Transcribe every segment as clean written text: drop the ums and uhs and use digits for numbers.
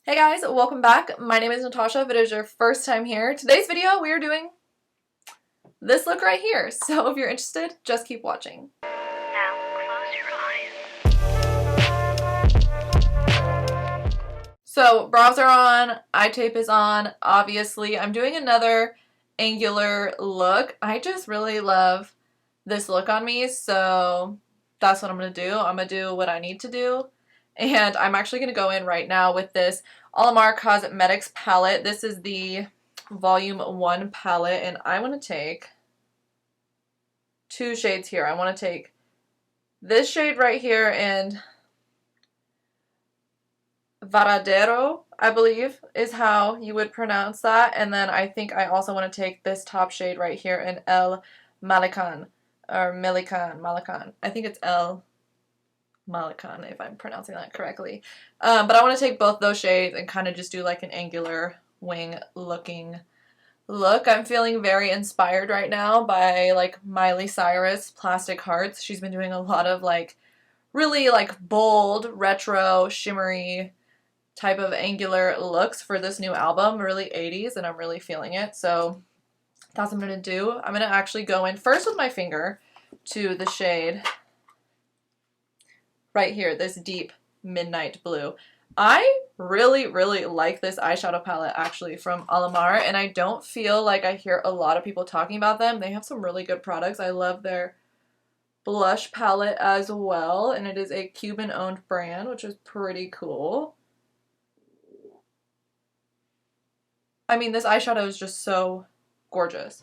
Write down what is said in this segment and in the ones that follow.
Hey guys, welcome back. My name is Natasha. If it is your first time here, today's video we are doing this look right here. So if you're interested, just keep watching. Now close your eyes. So brows are on, eye tape is on, obviously. I'm doing another angular look. I just really love this look on me, so that's what I'm going to do. I'm going to do what I need to do. And I'm actually going to go in right now with this Alamar Cosmetics palette. This is the Volume 1 palette, and I want to take two shades here. I want to take this shade right here and Varadero, I believe, is how you would pronounce that. And then I think I also want to take this top shade right here in El Malikan, or Malikan. I think it's El Malikan, if I'm pronouncing that correctly. But I want to take both those shades and kind of just do like an angular wing looking look. I'm feeling very inspired right now by like Miley Cyrus Plastic Hearts. She's been doing a lot of like really like bold, retro, shimmery type of angular looks for this new album, really 80s, and I'm really feeling it. So that's what I'm going to do. I'm going to actually go in first with my finger to the shade right here, this deep midnight blue. I really like this eyeshadow palette actually from Alamar, and I don't feel like I hear a lot of people talking about them. They have some really good products. I love their blush palette as well, and it is a Cuban owned brand, which is pretty cool. I mean, this eyeshadow is just so gorgeous.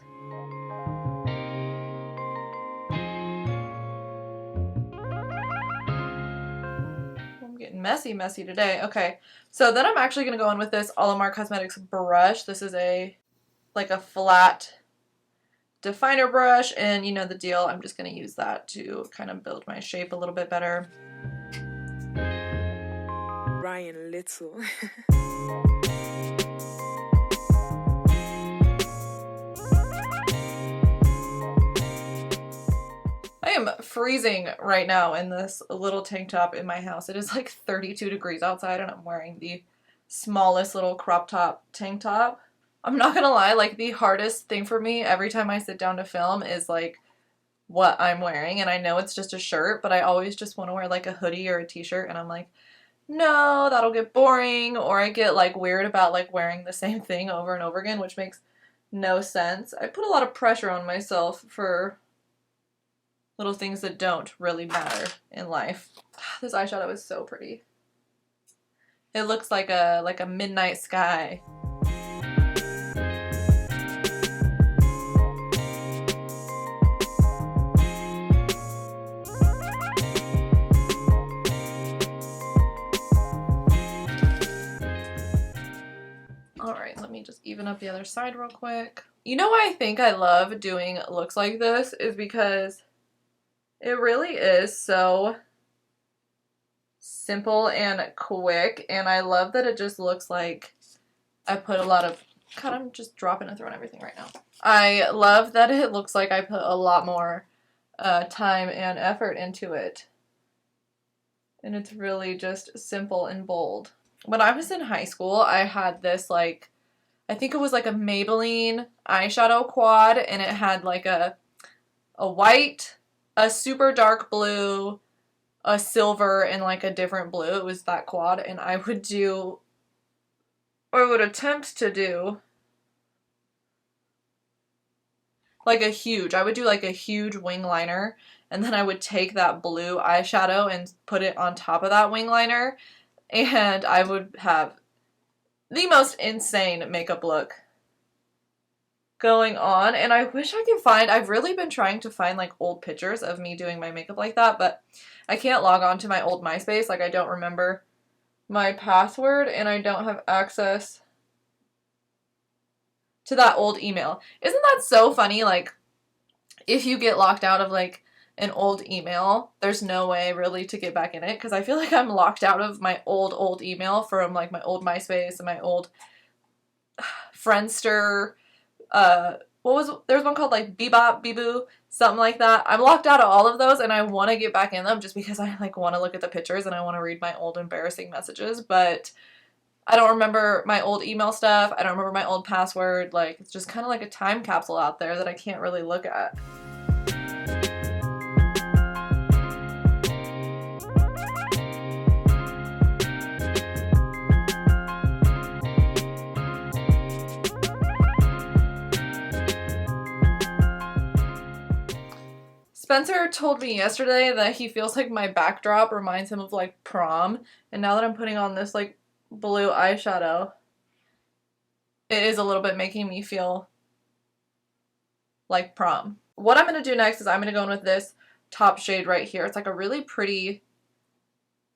Messy today. Okay, so then I'm actually going to go in with this Alamar Cosmetics brush. This is like a flat definer brush, and you know the deal. I'm just going to use that to kind of build my shape a little bit better. Ryan Little. I am freezing right now in this little tank top in my house. It is like 32 degrees outside and I'm wearing the smallest little crop top tank top. I'm not gonna lie, like the hardest thing for me every time I sit down to film is like what I'm wearing, and I know it's just a shirt, but I always just want to wear like a hoodie or a t-shirt, and I'm like, no, that'll get boring, or I get like weird about like wearing the same thing over and over again, which makes no sense. I put a lot of pressure on myself for little things that don't really matter in life. This eyeshadow is so pretty. It looks like a midnight sky. Alright, let me just even up the other side real quick. You know why I think I love doing looks like this is because it really is so simple and quick, and I love that it just looks like I put a lot of, God, I'm just dropping and throwing everything right now. I love that it looks like I put a lot more time and effort into it, and it's really just simple and bold. When I was in high school, I had this like, I think it was like a Maybelline eyeshadow quad, and it had like a white, a super dark blue, a silver, and like a different blue. It was that quad, and I would attempt to do like I would do like a huge wing liner, and then I would take that blue eyeshadow and put it on top of that wing liner, and I would have the most insane makeup look going on. And I wish I could find, I've really been trying to find like old pictures of me doing my makeup like that, but I can't log on to my old MySpace. Like, I don't remember my password, and I don't have access to that old email. Isn't that so funny? Like, if you get locked out of like an old email, there's no way really to get back in it, because I feel like I'm locked out of my old email from like my old MySpace and my old Friendster. There's one called like Bebop, Beboo, something like that. I'm locked out of all of those, and I want to get back in them just because I like want to look at the pictures and I want to read my old embarrassing messages, but I don't remember my old email stuff. I don't remember my old password. Like, it's just kind of like a time capsule out there that I can't really look at. Spencer told me yesterday that he feels like my backdrop reminds him of like prom, and now that I'm putting on this like blue eyeshadow, it is a little bit making me feel like prom. What I'm going to do next is I'm going to go in with this top shade right here. It's like a really pretty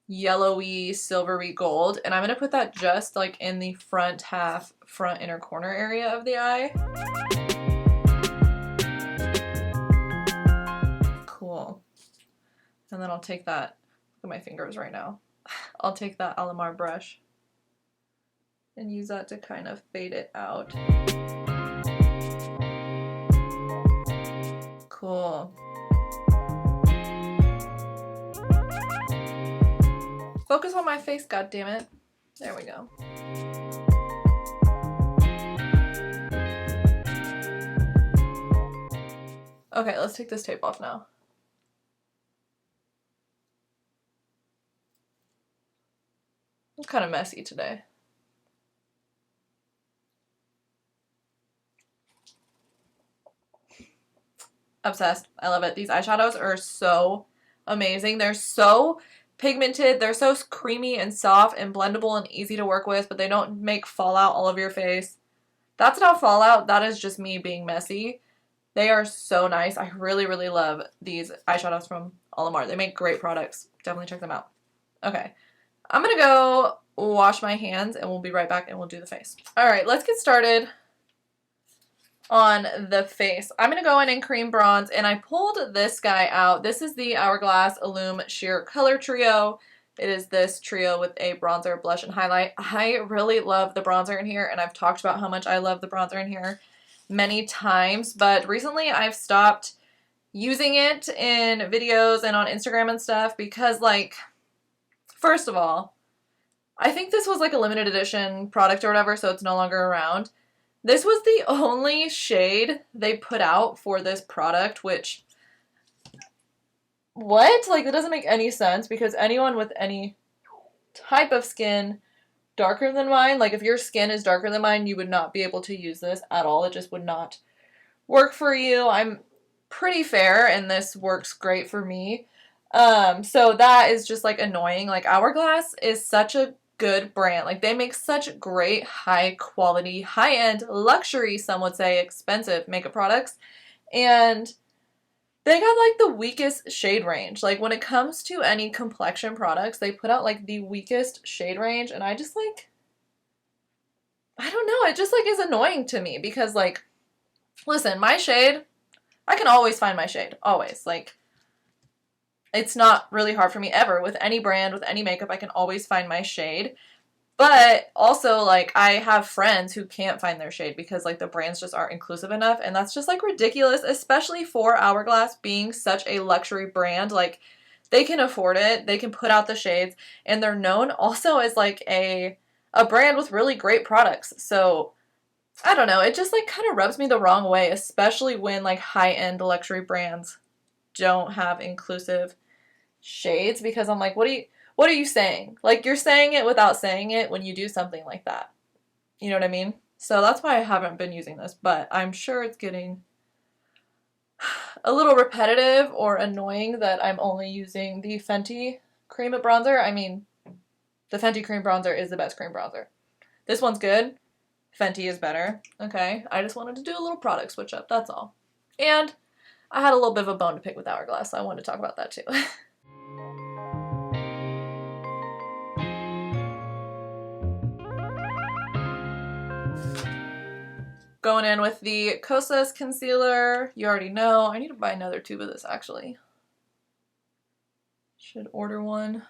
yellowy, silvery gold, and I'm going to put that just like in the front half, front inner corner area of the eye. Cool. And then I'll take that, look at my fingers right now. I'll take that Alamar brush and use that to kind of fade it out. Cool. Focus on my face, goddammit. There we go. Okay, let's take this tape off now. I'm kind of messy today. Obsessed. I love it. These eyeshadows are so amazing. They're so pigmented. They're so creamy and soft and blendable and easy to work with, but they don't make fallout all over your face. That's not fallout. That is just me being messy. They are so nice. I really, really love these eyeshadows from Alamar. They make great products. Definitely check them out. Okay. I'm going to go wash my hands and we'll be right back and we'll do the face. All right, let's get started on the face. I'm going to go in and cream bronze, and I pulled this guy out. This is the Hourglass Illume Sheer Color Trio. It is this trio with a bronzer, blush, and highlight. I really love the bronzer in here, and I've talked about how much I love the bronzer in here many times, but recently I've stopped using it in videos and on Instagram and stuff because, like, first of all, I think this was like a limited edition product or whatever, so it's no longer around. This was the only shade they put out for this product, which, what? Like, that doesn't make any sense because anyone with any type of skin darker than mine, like if your skin is darker than mine, you would not be able to use this at all. It just would not work for you. I'm pretty fair and this works great for me. So that is just like annoying. Like, Hourglass is such a good brand. Like, they make such great high quality, high end, luxury, some would say expensive makeup products, and they got like the weakest shade range. Like, when it comes to any complexion products, they put out like the weakest shade range, and I just like, I don't know, it just like is annoying to me because, like, listen, my shade, I can always find my shade, always. Like, it's not really hard for me ever. With any brand, with any makeup, I can always find my shade. But also, like, I have friends who can't find their shade because, like, the brands just aren't inclusive enough. And that's just, like, ridiculous, especially for Hourglass being such a luxury brand. Like, they can afford it. They can put out the shades. And they're known also as, like, a brand with really great products. So, I don't know. It just, like, kind of rubs me the wrong way, especially when, like, high-end luxury brands don't have inclusive shades, because I'm like, what are you saying? Like, you're saying it without saying it when you do something like that. You know what I mean? So that's why I haven't been using this, but I'm sure it's getting a little repetitive or annoying that I'm only using the Fenty cream bronzer. I mean, the Fenty cream bronzer is the best cream bronzer. This one's good. Fenty is better. Okay, I just wanted to do a little product switch up, that's all. And I had a little bit of a bone to pick with Hourglass, so I wanted to talk about that too. Going in with the Kosas concealer. You already know. I need to buy another tube of this, actually. Should order one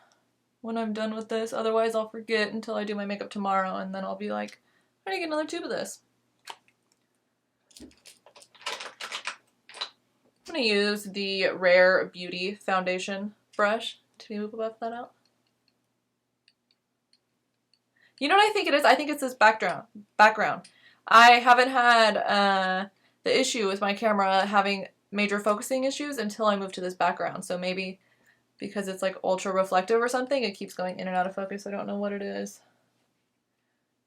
when I'm done with this. Otherwise, I'll forget until I do my makeup tomorrow, and then I'll be like, I need to get another tube of this. I'm going to use the Rare Beauty foundation brush to buff that out. You know what I think it is? I think it's this background. I haven't had the issue with my camera having major focusing issues until I moved to this background. So maybe because it's like ultra reflective or something, it keeps going in and out of focus. I don't know what it is.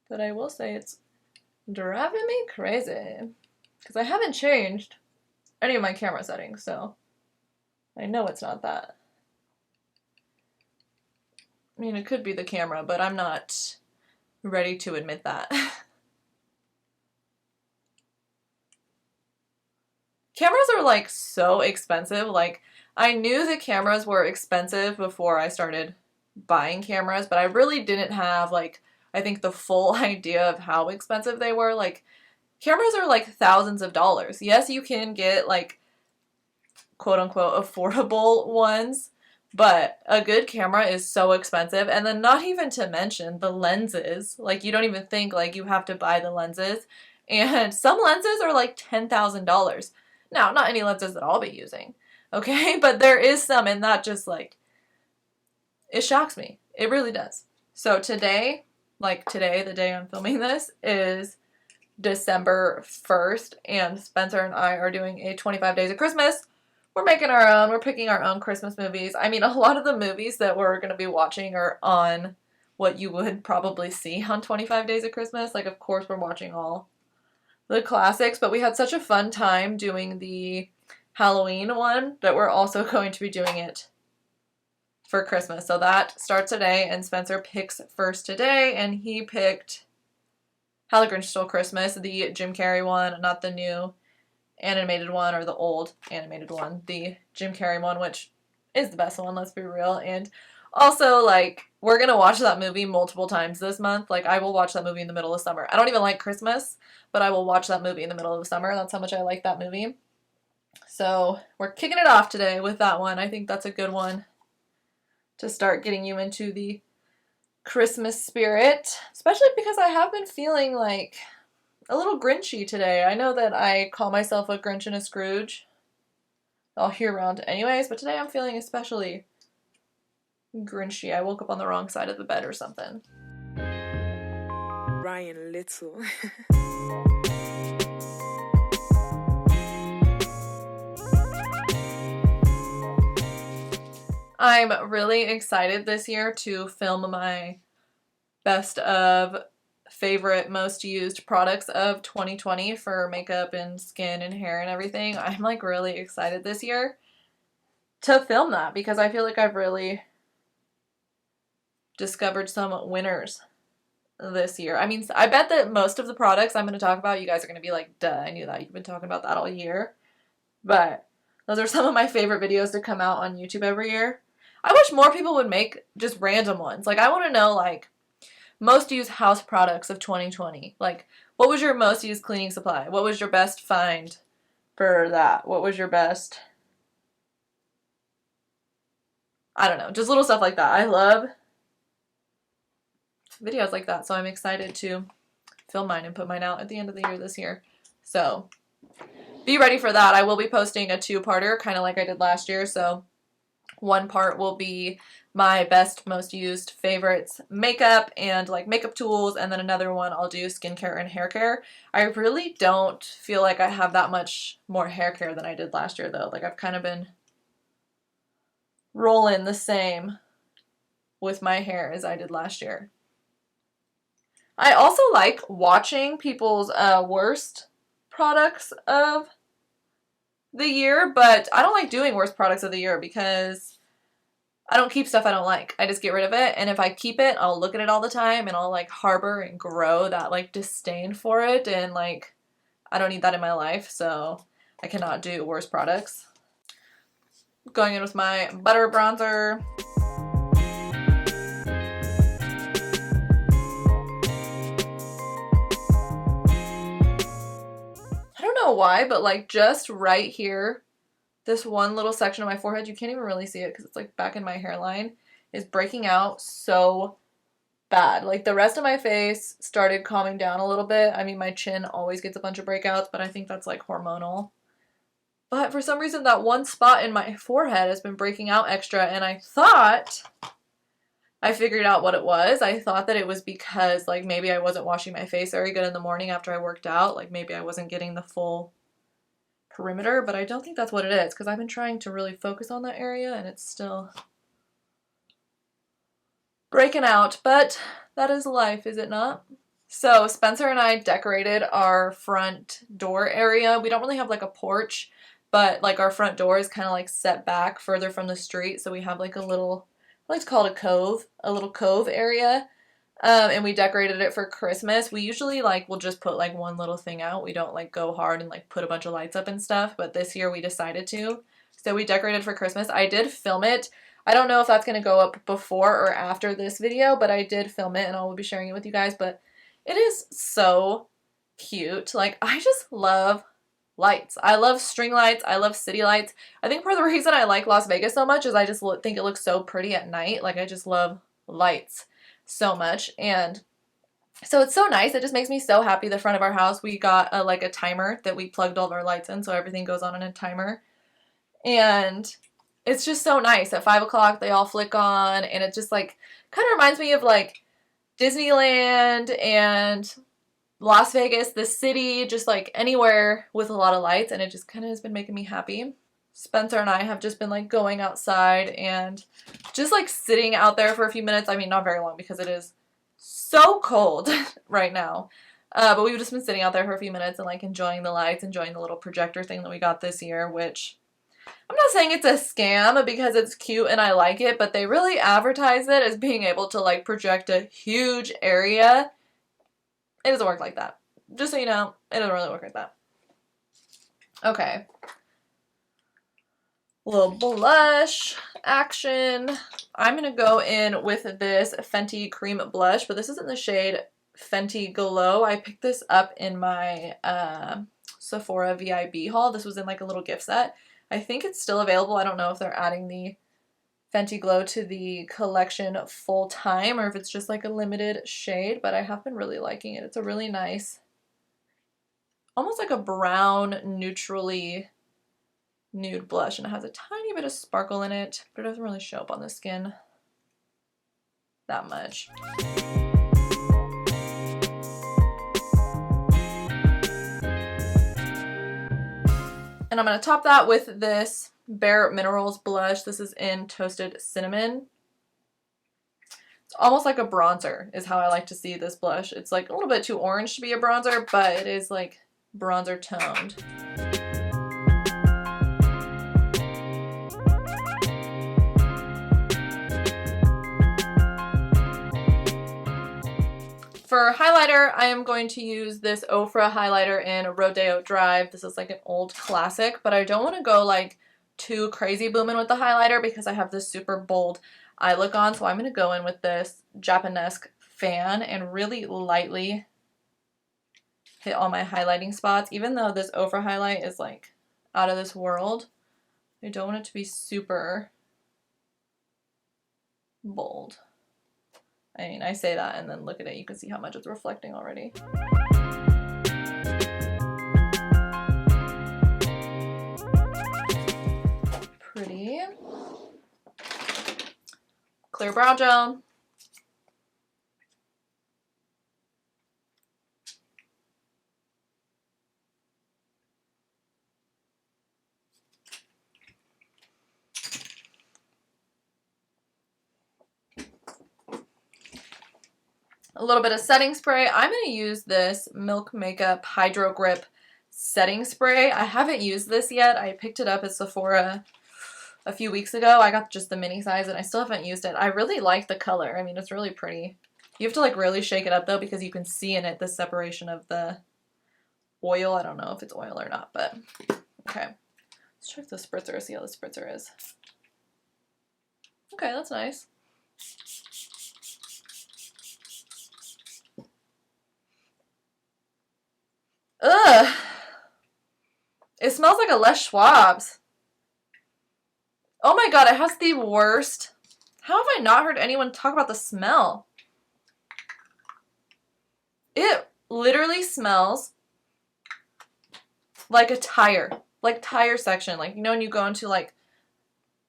But I will say it's driving me crazy. Because I haven't changed any of my camera settings, so I know it's not that. I mean, it could be the camera, but I'm not ready to admit that. Cameras are like so expensive. Like, I knew the cameras were expensive before I started buying cameras, but I really didn't have like, I think the full idea of how expensive they were. Like, cameras are like thousands of dollars. Yes, you can get like quote unquote affordable ones, but a good camera is so expensive. And then not even to mention the lenses. Like, you don't even think like you have to buy the lenses. And some lenses are like $10,000. Now, not any lenses that I'll be using, okay? But there is some, and that just like, it shocks me. It really does. So today, like today, the day I'm filming this, is December 1st, and Spencer and I are doing a 25 Days of Christmas. We're making our own. We're picking our own Christmas movies. I mean, a lot of the movies that we're going to be watching are on what you would probably see on 25 Days of Christmas. Like, of course, we're watching all the classics, but we had such a fun time doing the Halloween one that we're also going to be doing it for Christmas. So that starts today, and Spencer picks first today, and he picked How the Grinch Stole Christmas, the Jim Carrey one, not the new animated one or the old animated one, the Jim Carrey one, which is the best one, let's be real. And also, like, we're gonna watch that movie multiple times this month. Like, I will watch that movie in the middle of summer. I don't even like Christmas, but I will watch that movie in the middle of the summer. That's how much I like that movie. So we're kicking it off today with that one. I think that's a good one to start getting you into the Christmas spirit, especially because I have been feeling like a little Grinchy today. I know that I call myself a Grinch and a Scrooge all year round anyways, but today I'm feeling especially Grinchy. I woke up on the wrong side of the bed or something. Ryan Little. I'm really excited this year to film my best of favorite most used products of 2020 for makeup and skin and hair and everything. I'm like really excited this year to film that because I feel like I've really discovered some winners this year. I mean, I bet that most of the products I'm going to talk about, you guys are going to be like, duh, I knew that. You've been talking about that all year. But those are some of my favorite videos to come out on YouTube every year. I wish more people would make just random ones. Like, I want to know, like, most used house products of 2020. Like, what was your most used cleaning supply? What was your best find for that? What was your best... I don't know. Just little stuff like that. I love videos like that, so I'm excited to film mine and put mine out at the end of the year this year. So, be ready for that. I will be posting a two-parter, kind of like I did last year, so one part will be my best, most used favorites makeup and like makeup tools, and then another one I'll do skincare and hair care. I really don't feel like I have that much more hair care than I did last year though. Like, I've kind of been rolling the same with my hair as I did last year. I also like watching people's worst products of the year, but I don't like doing worst products of the year because I don't keep stuff I don't like. I just get rid of it, and if I keep it, I'll look at it all the time, and I'll like harbor and grow that like disdain for it, and like I don't need that in my life, so I cannot do worst products. Going in with my butter bronzer. I don't know why, but like just right here, this one little section of my forehead, you can't even really see it because it's like back in my hairline, is breaking out so bad. Like, the rest of my face started calming down a little bit. I mean, my chin always gets a bunch of breakouts, but I think that's like hormonal. But for some reason, that one spot in my forehead has been breaking out extra, and I thought I figured out what it was. I thought that it was because like maybe I wasn't washing my face very good in the morning after I worked out. Like maybe I wasn't getting the full perimeter, but I don't think that's what it is because I've been trying to really focus on that area and it's still breaking out, but that is life, is it not? So Spencer and I decorated our front door area. We don't really have like a porch, but like our front door is kind of like set back further from the street. So we have like a little, I like to call it a little cove area. And we decorated it for Christmas. We usually like will just put like one little thing out. We don't like go hard and like put a bunch of lights up and stuff, but this year we decided to. So we decorated for Christmas. I did film it. I don't know if that's going to go up before or after this video, but I did film it and I will be sharing it with you guys, but it is so cute. Like, I just love lights. I love string lights. I love city lights. I think part of the reason I like Las Vegas so much is I just think it looks so pretty at night. Like, I just love lights so much. And so it's so nice. It just makes me so happy. The front of our house, we got like a timer that we plugged all of our lights in, so everything goes on in a timer. And it's just so nice. At 5 o'clock, they all flick on, and it just like kind of reminds me of like Disneyland and Las Vegas, the city, just like anywhere with a lot of lights, and it just kind of has been making me happy. Spencer and I have just been like going outside and just like sitting out there for a few minutes. I mean, not very long because it is so cold right now. But we've just been sitting out there for a few minutes and like enjoying the lights, enjoying the little projector thing that we got this year, which I'm not saying it's a scam because it's cute and I like it, but they really advertise it as being able to like project a huge area. It doesn't work like that. Just so you know, it doesn't really work like that. Okay. Little blush action. I'm going to go in with this Fenty cream blush, but this is in the shade Fenty Glow. I picked this up in my Sephora VIB haul. This was in like a little gift set. I think it's still available. I don't know if they're adding the Fenty Glow to the collection full time or if it's just like a limited shade, but I have been really liking it. It's a really nice, almost like a brown, neutrally nude blush, and it has a tiny bit of sparkle in it, but it doesn't really show up on the skin that much. And I'm going to top that with this Bare Minerals blush. This is in Toasted Cinnamon. It's almost like a bronzer is how I like to see this blush. It's like a little bit too orange to be a bronzer, but it is like bronzer toned. For highlighter, I am going to use this Ofra highlighter in Rodeo Drive. This is like an old classic, but I don't want to go like too crazy booming with the highlighter because I have this super bold eye look on. So I'm going to go in with this Japanesque fan and really lightly hit all my highlighting spots. Even though this Ofra highlight is like out of this world, I don't want it to be super bold. I mean, I say that and then look at it, you can see how much it's reflecting already. Pretty. Clear brow gel. A little bit of setting spray. I'm going to use this Milk Makeup Hydro Grip setting spray. I haven't used this yet. I picked it up at Sephora a few weeks ago. I got just the mini size and I still haven't used it. I really like the color. I mean, it's really pretty. You have to like really shake it up though because you can see in it the separation of the oil. I don't know if it's oil or not, but okay. Let's check the spritzer, see how the spritzer is. Okay, that's nice. Ugh. It smells like a Les Schwab's. Oh my god, it has the worst. How have I not heard anyone talk about the smell? It literally smells like a tire. Like tire section. Like, you know when you go into like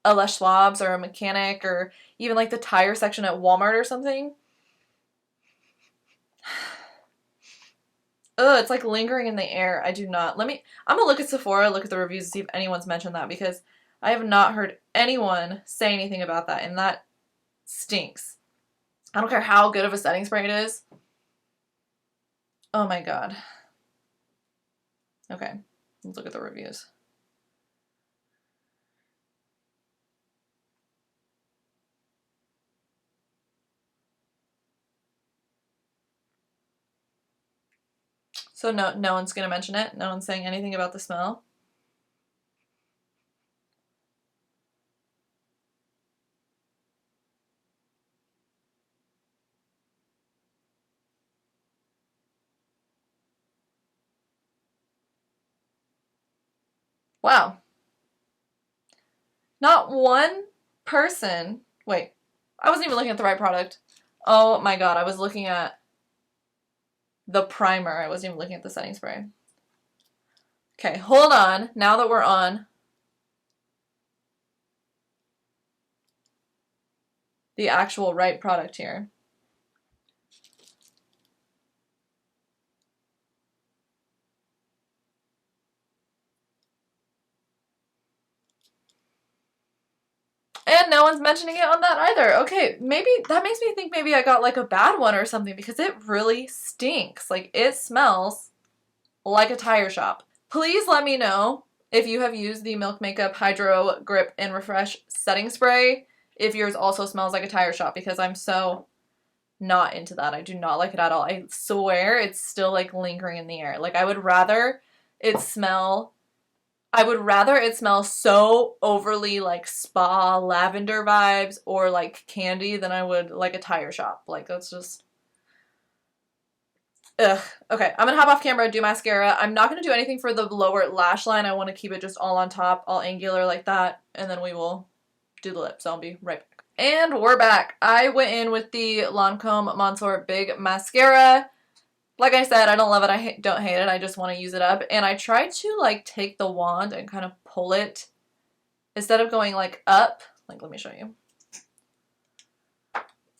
a Les Schwab's or a mechanic or even like the tire section at Walmart or something. Ugh, it's like lingering in the air. I do not. I'm gonna look at Sephora, look at the reviews, and see if anyone's mentioned that because I have not heard anyone say anything about that, and that stinks. I don't care how good of a setting spray it is. Oh my god. Okay, let's look at the reviews. So no one's gonna mention it? No one's saying anything about the smell? Wow. Not one person. Wait, I wasn't even looking at the right product. Oh my god, I was looking at the primer. I wasn't even looking at the setting spray. Okay, hold on. Now that we're on the actual right product here. And no one's mentioning it on that either. Okay, maybe that makes me think maybe I got like a bad one or something because it really stinks. Like it smells like a tire shop. Please let me know if you have used the Milk Makeup Hydro Grip and Refresh setting spray, if yours also smells like a tire shop because I'm so not into that. I do not like it at all. I swear it's still like lingering in the air. Like I would rather it smell so overly like spa lavender vibes or like candy than I would like a tire shop. Like that's just ugh. Okay, I'm gonna hop off camera, do mascara. I'm not gonna do anything for the lower lash line. I want to keep it just all on top, all angular like that, and then we will do the lips. So I'll be right back. And we're back. I went in with the Lancome Monsour Big Mascara. Like I said, I don't love it, I don't hate it, I just want to use it up. And I tried to like take the wand and kind of pull it instead of going like up. Like let me show you.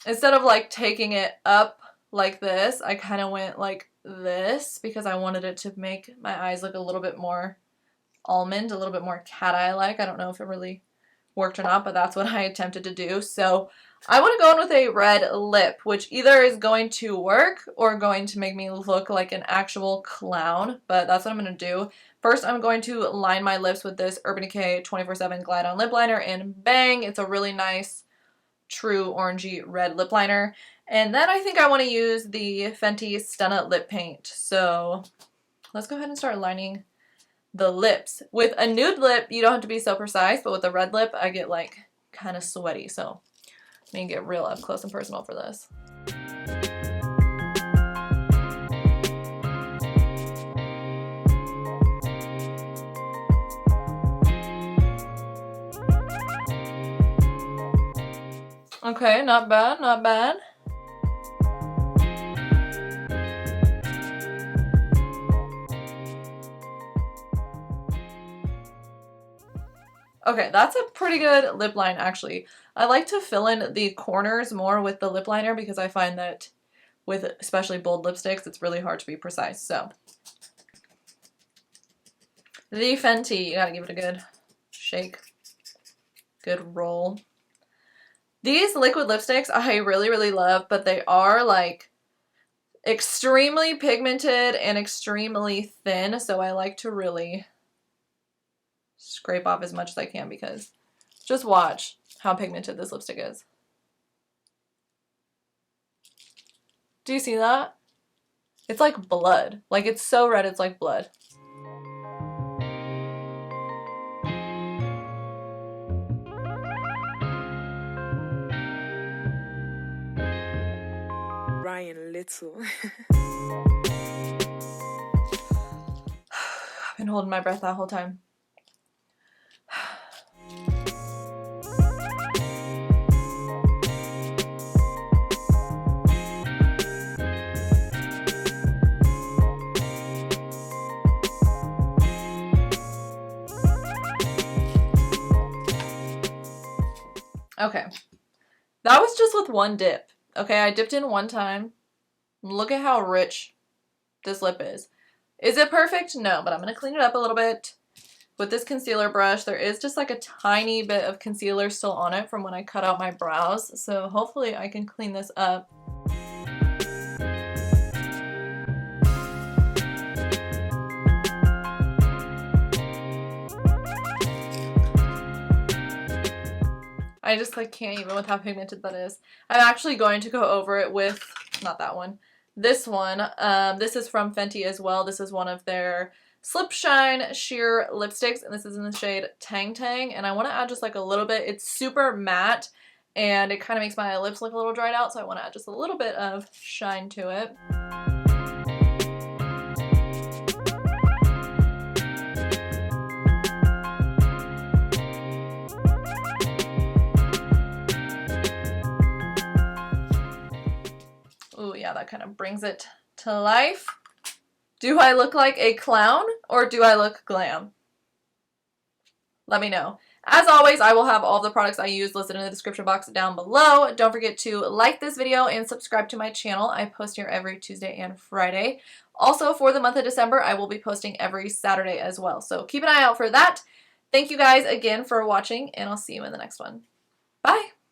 Instead of like taking it up like this, I kind of went like this because I wanted it to make my eyes look a little bit more almond, a little bit more cat eye like. I don't know if it really worked or not, but that's what I attempted to do. So I want to go in with a red lip, which either is going to work or going to make me look like an actual clown, but that's what I'm going to do. First, I'm going to line my lips with this Urban Decay 24/7 Glide On Lip Liner, and bang, it's a really nice, true orangey red lip liner. And then I think I want to use the Fenty Stunna lip paint. So let's go ahead and start lining the lips. With a nude lip, you don't have to be so precise, but with a red lip, I get like kind of sweaty. So let me get real up close and personal for this. Okay, not bad, not bad. Okay, that's a pretty good lip line, actually. I like to fill in the corners more with the lip liner because I find that with especially bold lipsticks, it's really hard to be precise. So, the Fenty, you gotta give it a good shake, good roll. These liquid lipsticks I really, really love, but they are like extremely pigmented and extremely thin, so I like to really scrape off as much as I can because just watch how pigmented this lipstick is. Do you see that? It's like blood. Like it's so red it's like blood. Ryan Little. I've been holding my breath that whole time. Okay. That was just with one dip. Okay, I dipped in one time. Look at how rich this lip is. Is it perfect? No, but I'm going to clean it up a little bit with this concealer brush. There is just like a tiny bit of concealer still on it from when I cut out my brows, so hopefully I can clean this up. I just like can't even with how pigmented that is. I'm actually going to go over it with, not that one, this one. This is from Fenty as well. This is one of their Slip Shine Sheer Lipsticks, and this is in the shade Tang Tang, and I want to add just like a little bit. It's super matte, and it kind of makes my lips look a little dried out, so I want to add just a little bit of shine to it. Ooh, yeah, that kind of brings it to life. Do I look like a clown or do I look glam? Let me know. As always, I will have all the products I use listed in the description box down below. Don't forget to like this video and subscribe to my channel. I post here every Tuesday and Friday. Also, for the month of December, I will be posting every Saturday as well. So keep an eye out for that. Thank you guys again for watching, and I'll see you in the next one. Bye!